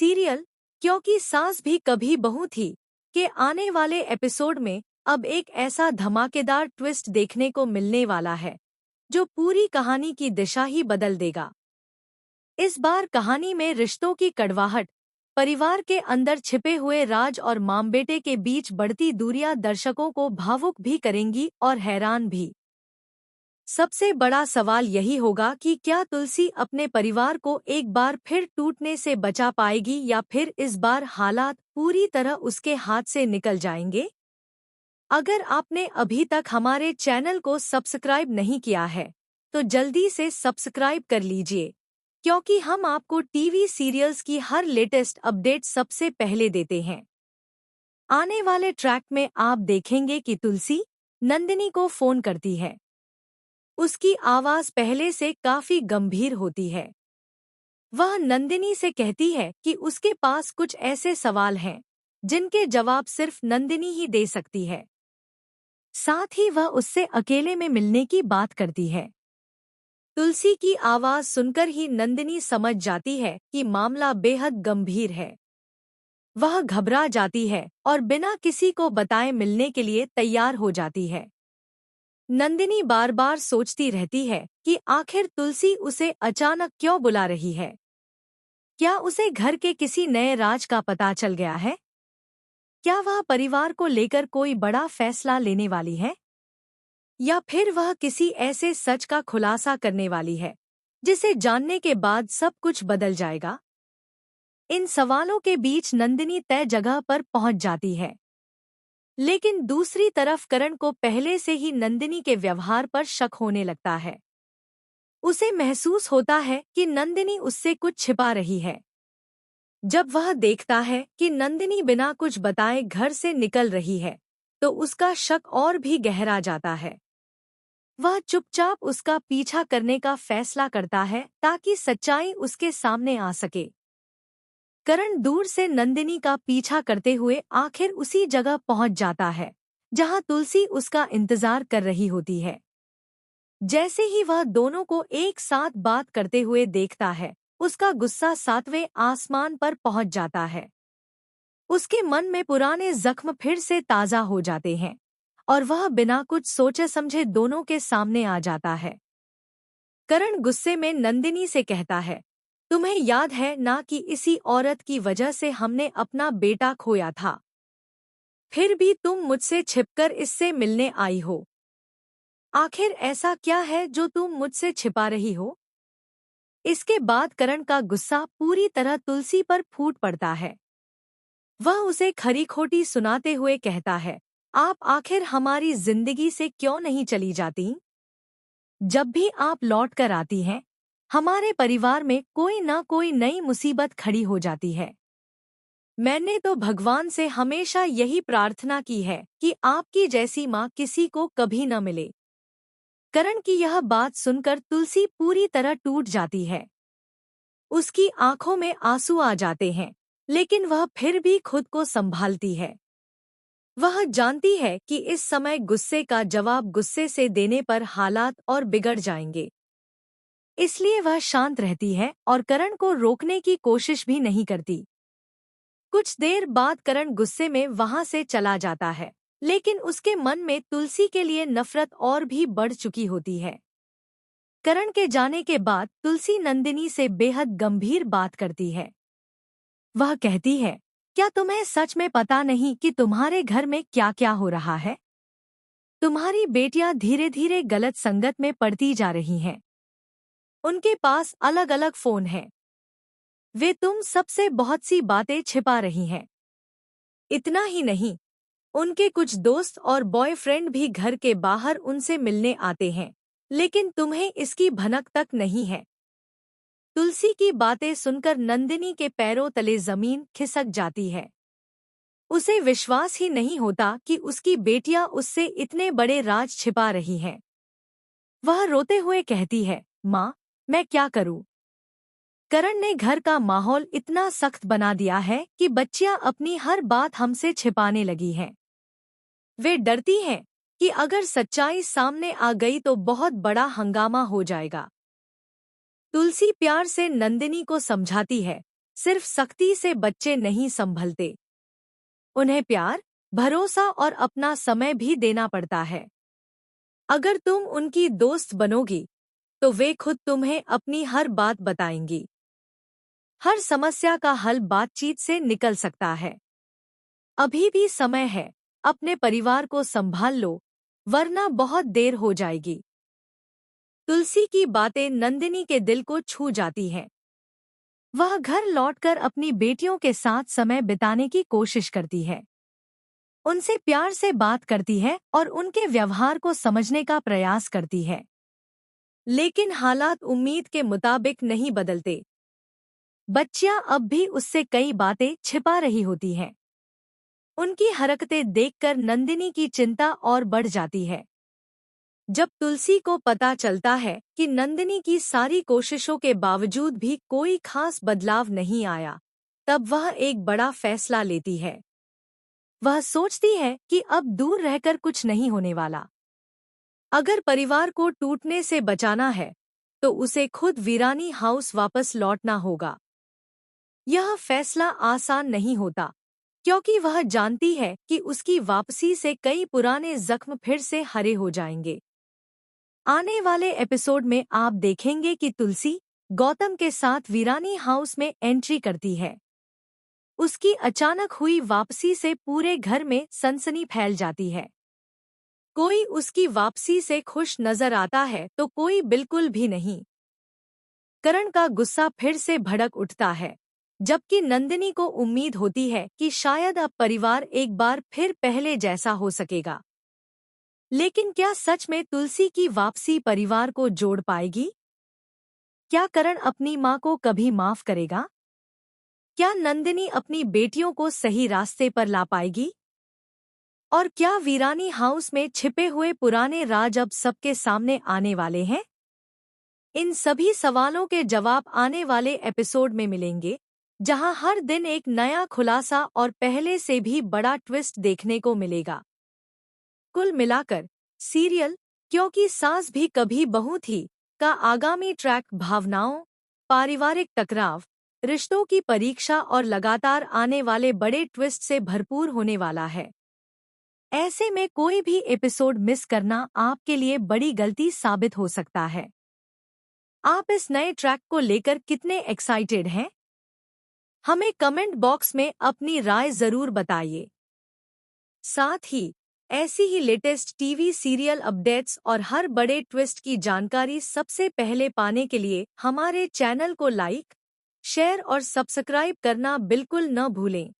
Serial क्योंकि सास भी कभी बहू थी के आने वाले एपिसोड में अब एक ऐसा धमाकेदार ट्विस्ट देखने को मिलने वाला है जो पूरी कहानी की दिशा ही बदल देगा। इस बार कहानी में रिश्तों की कड़वाहट, परिवार के अंदर छिपे हुए राज और माम बेटे के बीच बढ़ती दूरियां दर्शकों को भावुक भी करेंगी और हैरान भी। सबसे बड़ा सवाल यही होगा कि क्या तुलसी अपने परिवार को एक बार फिर टूटने से बचा पाएगी या फिर इस बार हालात पूरी तरह उसके हाथ से निकल जाएंगे। अगर आपने अभी तक हमारे चैनल को सब्सक्राइब नहीं किया है तो जल्दी से सब्सक्राइब कर लीजिए, क्योंकि हम आपको टीवी सीरियल्स की हर लेटेस्ट अपडेट सबसे पहले देते हैं। आने वाले ट्रैक में आप देखेंगे कि तुलसी नंदिनी को फोन करती है। उसकी आवाज पहले से काफी गंभीर होती है। वह नंदिनी से कहती है कि उसके पास कुछ ऐसे सवाल हैं जिनके जवाब सिर्फ नंदिनी ही दे सकती है। साथ ही वह उससे अकेले में मिलने की बात करती है। तुलसी की आवाज सुनकर ही नंदिनी समझ जाती है कि मामला बेहद गंभीर है। वह घबरा जाती है और बिना किसी को बताए मिलने के लिए तैयार हो जाती है। नंदिनी बार बार सोचती रहती है कि आखिर तुलसी उसे अचानक क्यों बुला रही है। क्या उसे घर के किसी नए राज का पता चल गया है? क्या वह परिवार को लेकर कोई बड़ा फैसला लेने वाली है? या फिर वह किसी ऐसे सच का खुलासा करने वाली है जिसे जानने के बाद सब कुछ बदल जाएगा? इन सवालों के बीच नंदिनी तय जगह पर पहुंच जाती है, लेकिन दूसरी तरफ करण को पहले से ही नंदिनी के व्यवहार पर शक होने लगता है। उसे महसूस होता है कि नंदिनी उससे कुछ छिपा रही है। जब वह देखता है कि नंदिनी बिना कुछ बताए घर से निकल रही है तो उसका शक और भी गहरा जाता है। वह चुपचाप उसका पीछा करने का फैसला करता है ताकि सच्चाई उसके सामने आ सके। करण दूर से नंदिनी का पीछा करते हुए आखिर उसी जगह पहुंच जाता है जहां तुलसी उसका इंतजार कर रही होती है। जैसे ही वह दोनों को एक साथ बात करते हुए देखता है, उसका गुस्सा 7वें आसमान पर पहुंच जाता है। उसके मन में पुराने जख्म फिर से ताजा हो जाते हैं और वह बिना कुछ सोचे समझे दोनों के सामने आ जाता है। करण गुस्से में नंदिनी से कहता है, तुम्हें याद है ना कि इसी औरत की वजह से हमने अपना बेटा खोया था। फिर भी तुम मुझसे छिपकर इससे मिलने आई हो। आखिर ऐसा क्या है जो तुम मुझसे छिपा रही हो? इसके बाद करण का गुस्सा पूरी तरह तुलसी पर फूट पड़ता है। वह उसे खरी खोटी सुनाते हुए कहता है, आप आखिर हमारी जिंदगी से क्यों नहीं चली जाती? जब भी आप लौट कर आती हैं, हमारे परिवार में कोई ना कोई नई मुसीबत खड़ी हो जाती है। मैंने तो भगवान से हमेशा यही प्रार्थना की है कि आपकी जैसी माँ किसी को कभी न मिले। करण की यह बात सुनकर तुलसी पूरी तरह टूट जाती है। उसकी आंखों में आंसू आ जाते हैं, लेकिन वह फिर भी खुद को संभालती है। वह जानती है कि इस समय गुस्से का जवाब गुस्से से देने पर हालात और बिगड़ जाएंगे। इसलिए वह शांत रहती है और करण को रोकने की कोशिश भी नहीं करती। कुछ देर बाद करण गुस्से में वहां से चला जाता है, लेकिन उसके मन में तुलसी के लिए नफरत और भी बढ़ चुकी होती है। करण के जाने के बाद तुलसी नंदिनी से बेहद गंभीर बात करती है। वह कहती है, क्या तुम्हें सच में पता नहीं कि तुम्हारे घर में क्या क्या हो रहा है? तुम्हारी बेटियां धीरे धीरे गलत संगत में पड़ती जा रही हैं। उनके पास अलग अलग फोन हैं। वे तुम सबसे बहुत सी बातें छिपा रही हैं। इतना ही नहीं, उनके कुछ दोस्त और बॉयफ्रेंड भी घर के बाहर उनसे मिलने आते हैं, लेकिन तुम्हें इसकी भनक तक नहीं है। तुलसी की बातें सुनकर नंदिनी के पैरों तले जमीन खिसक जाती है। उसे विश्वास ही नहीं होता कि उसकी बेटियां उससे इतने बड़े राज छिपा रही हैं। वह रोते हुए कहती है, माँ, मैं क्या करूं? करण ने घर का माहौल इतना सख्त बना दिया है कि बच्चियां अपनी हर बात हमसे छिपाने लगी हैं। वे डरती हैं कि अगर सच्चाई सामने आ गई तो बहुत बड़ा हंगामा हो जाएगा। तुलसी प्यार से नंदिनी को समझाती है, सिर्फ सख्ती से बच्चे नहीं संभलते। उन्हें प्यार, भरोसा और अपना समय भी देना पड़ता है। अगर तुम उनकी दोस्त बनोगी, तो वे खुद तुम्हें अपनी हर बात बताएंगी। हर समस्या का हल बातचीत से निकल सकता है। अभी भी समय है, अपने परिवार को संभाल लो, वरना बहुत देर हो जाएगी। तुलसी की बातें नंदिनी के दिल को छू जाती हैं। वह घर लौटकर अपनी बेटियों के साथ समय बिताने की कोशिश करती है। उनसे प्यार से बात करती है और उनके व्यवहार को समझने का प्रयास करती है। लेकिन हालात उम्मीद के मुताबिक नहीं बदलते। बच्चियां अब भी उससे कई बातें छिपा रही होती हैं। उनकी हरकतें देखकर नंदिनी की चिंता और बढ़ जाती है। जब तुलसी को पता चलता है कि नंदिनी की सारी कोशिशों के बावजूद भी कोई खास बदलाव नहीं आया, तब वह एक बड़ा फैसला लेती है। वह सोचती है कि अब दूर रहकर कुछ नहीं होने वाला। अगर परिवार को टूटने से बचाना है, तो उसे खुद वीरानी हाउस वापस लौटना होगा। यह फैसला आसान नहीं होता, क्योंकि वह जानती है कि उसकी वापसी से कई पुराने जख्म फिर से हरे हो जाएंगे। आने वाले एपिसोड में आप देखेंगे कि तुलसी गौतम के साथ वीरानी हाउस में एंट्री करती है। उसकी अचानक हुई वापसी से पूरे घर में सनसनी फैल जाती है। कोई उसकी वापसी से खुश नजर आता है तो कोई बिल्कुल भी नहीं। करण का गुस्सा फिर से भड़क उठता है, जबकि नंदिनी को उम्मीद होती है कि शायद अब परिवार एक बार फिर पहले जैसा हो सकेगा। लेकिन क्या सच में तुलसी की वापसी परिवार को जोड़ पाएगी? क्या करण अपनी मां को कभी माफ करेगा? क्या नंदिनी अपनी बेटियों को सही रास्ते पर ला पाएगी? और क्या वीरानी हाउस में छिपे हुए पुराने राज अब सबके सामने आने वाले हैं? इन सभी सवालों के जवाब आने वाले एपिसोड में मिलेंगे, जहां हर दिन एक नया खुलासा और पहले से भी बड़ा ट्विस्ट देखने को मिलेगा। कुल मिलाकर सीरियल क्योंकि सास भी कभी बहू थी का आगामी ट्रैक भावनाओं, पारिवारिक टकराव, रिश्तों की परीक्षा और लगातार आने वाले बड़े ट्विस्ट से भरपूर होने वाला है। ऐसे में कोई भी एपिसोड मिस करना आपके लिए बड़ी गलती साबित हो सकता है। आप इस नए ट्रैक को लेकर कितने एक्साइटेड हैं? हमें कमेंट बॉक्स में अपनी राय जरूर बताइए। साथ ही ऐसी ही लेटेस्ट टीवी सीरियल अपडेट्स और हर बड़े ट्विस्ट की जानकारी सबसे पहले पाने के लिए हमारे चैनल को लाइक, शेयर और सब्सक्राइब करना बिल्कुल न भूलें।